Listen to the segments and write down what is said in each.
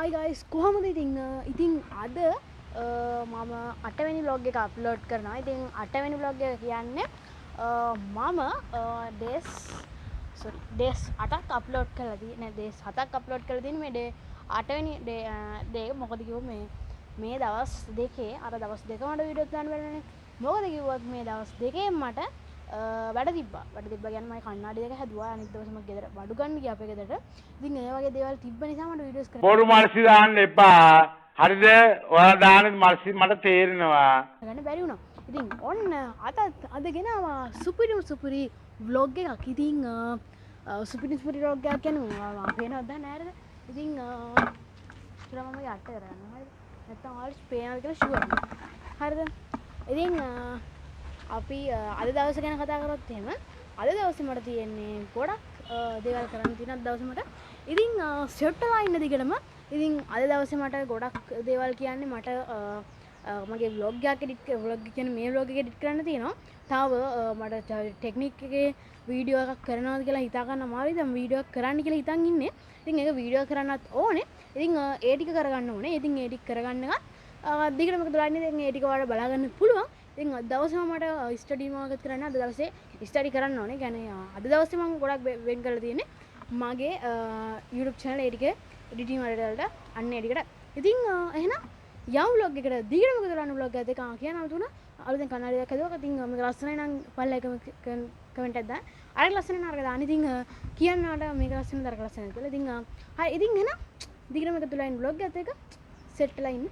Hi guys, කොහොමද ඉතින් අද මම 8 වෙනි vlog එක අප්ලෝඩ් කරනවා. ඉතින් 8 වෙනි vlog එක කියන්නේ මම days 8ක් අප්ලෝඩ් කරලා තියෙන්නේ. days 7ක් අප්ලෝඩ් කරලා තියෙන්නේ. මේ day 8 වෙනි day එක මොකද කිව්වොත් මේ දවස් දෙකේ අර දවස් දෙක මට වීඩියෝ දාන්න බැරිනේ. මොකද කිව්වොත් මේ දවස් දෙකේ මට වැඩ තිබ්බා කියන්නේ මම කන්නාඩි දෙක හැදුවා. අනිත් දවසේ මම ගෙදර බඩු ගන්න ගියා අපේ ගෙදරට. ඉතින් ඒ වගේ දේවල් තිබ්බ නිසා මට වීඩියෝස් කරන්න බොරු මර්සි දාන්න එපා. හරිද? ඔයාලා දාන මර්සි මට තේරෙනවා. ගන්න බැරි වුණා. ඉතින් ඔන්න අද ගෙනාවා සුපිරි vlog එකක්. ඉතින් සුපිරි vlog එකක් කියන්නේ මම පේනවද නෑරද? ඉතින් ඉතල මම යට කරගන්න. හරිද? නැත්තම් ඔයාලට පේනවද කියලා ෂුවර් නෑ. හරිද? ඉතින් අපි අද දවස ගැන කතා කරොත් එහෙම අද දවසේ මට තියෙන්නේ ගොඩක් දේවල් කරන්න තියෙන අද දවසේ මට. ඉතින් සෙට් වෙලා ඉන්න දිගටම ඉතින් අද දවසේ මට ගොඩක් දේවල් කියන්නේ මට මගේ vlog එකක් කියන්නේ මේ vlog එක edit කරන්න තියෙනවා. තව මට ටෙක්නික් එකේ වීඩියෝ එකක් කරනවාද කියලා හිතා ගන්න අමාරුයි. දැන් වීඩියෝ එකක් කරන්න කියලා හිතන් ඉන්නේ. ඉතින් ඒක වීඩියෝ කරන්නත් ඕනේ. ඉතින් ඒ ටික කරගන්න ඕනේ. ඉතින් ඒ ටික කරගන්න එකත් දිගටම කරලා ඉන්නේ. දැන් ඒ ටික ඔයාලට බලා ගන්න පුළුවන්. ඉතින් අද දවසේ මට ස්ටඩි මොකක්ද කරන්න අද දවසේ ස්ටඩි කරන්න ඕනේ. කියන්නේ අද දවසේ මම ගොඩක් වෙන් කරලා තියෙන්නේ මගේ YouTube channel එක editing වලට අන්න ඒ ටිකට. ඉතින් එහෙනම් යම් vlog එකට දිගටම කරන්න vlog එකත් එක කියනවා තුන අලුතෙන් කන්නාඩියක් හදුවා. ඉතින් මේක ලස්සනයි නම් පල්ලෙක කමෙන්ට් එකක් දාන්න. අර ලස්සනයි නරක දාන්න. ඉතින් කියන්නට මේක ලස්සනද අර ලස්සනද කියලා. ඉතින් හරි ඉතින් එහෙනම් දිගටම එකතු වෙලා ඉන්න vlog එකත් එක සෙට් වෙලා ඉන්න.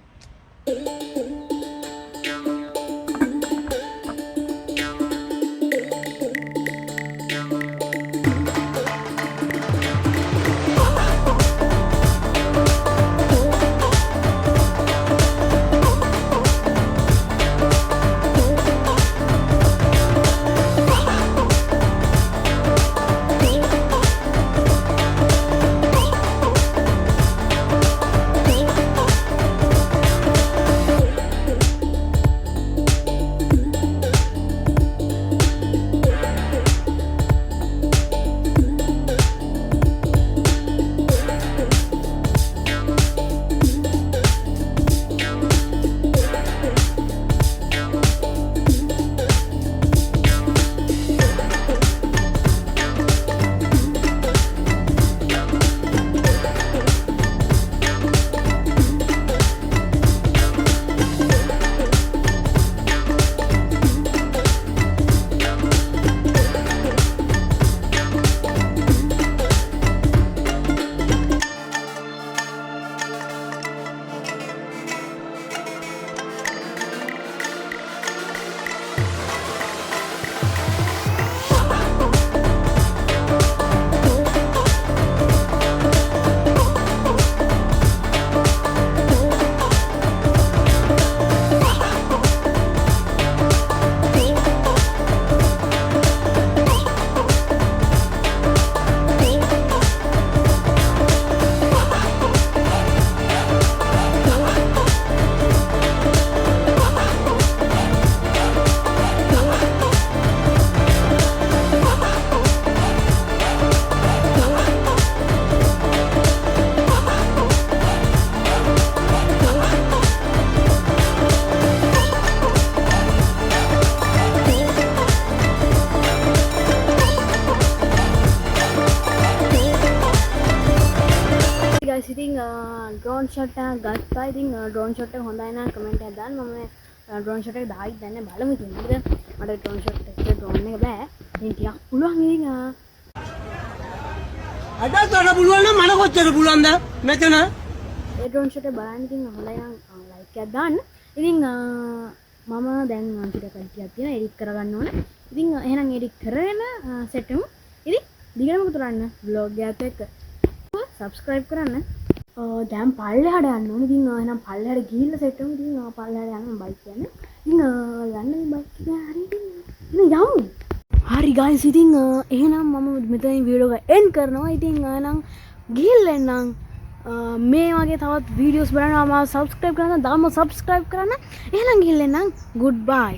ඉතින් ඩ්‍රෝන් ෂොට් එකක් ගත්තා. ඉතින් ඩ්‍රෝන් ෂොට් එක හොඳයි නම් කමෙන්ට් එකක් දාන්න. මම ඩ්‍රෝන් ෂොට් එක දායි දැන් බලමු ඉතින්. මට ඩ්‍රෝන් ෂොට් එක ඩ්‍රෝන් එක බෑ. ඉතින් ටිකක් පුළුවන් ඉතින් අදත් වඩා පුළුවන් නම් මට කොච්චර පුළුවන්ද මෙතන? ඒ ඩ්‍රෝන් ෂොට් එක බලන්න ඉතින් හොඳයි නම් ලයික් එකක් දාන්න. ඉතින් මම දැන් ටිකක් කල්ටියක් තියෙනවා එඩිට් කරගන්න ඕනේ. ඉතින් එහෙනම් එඩිට් කරගෙන සෙට් වෙමු. ඉතින් දිගටම කරන්න vlog එකත් එක්ක subscribe කරන්න. දැන් පල්ලෙහාට යන්න ඕනේ. ඉතින් එහෙනම් පල්ලෙහාට ගිහිල්ලා සෙට් වෙමු. ඉතින් පල්ලෙහාට යන්න මම බයික් යන්නේ. ඉතින් යන්න බයික් එක හරි ඉතින් යමු. හරි guys ඉතින් එහෙනම් මම මෙතනින් වීඩියෝ එක එන්ඩ් කරනවා. ඉතින් එහෙනම් ගිහිල්ලා එන්නම්. මේ වගේ තවත් වීඩියෝස් බලන්න subscribe කරන්න. දාන්න subscribe කරන්න. එහෙනම් ගිහිල්ලා එන්නම්. goodbye.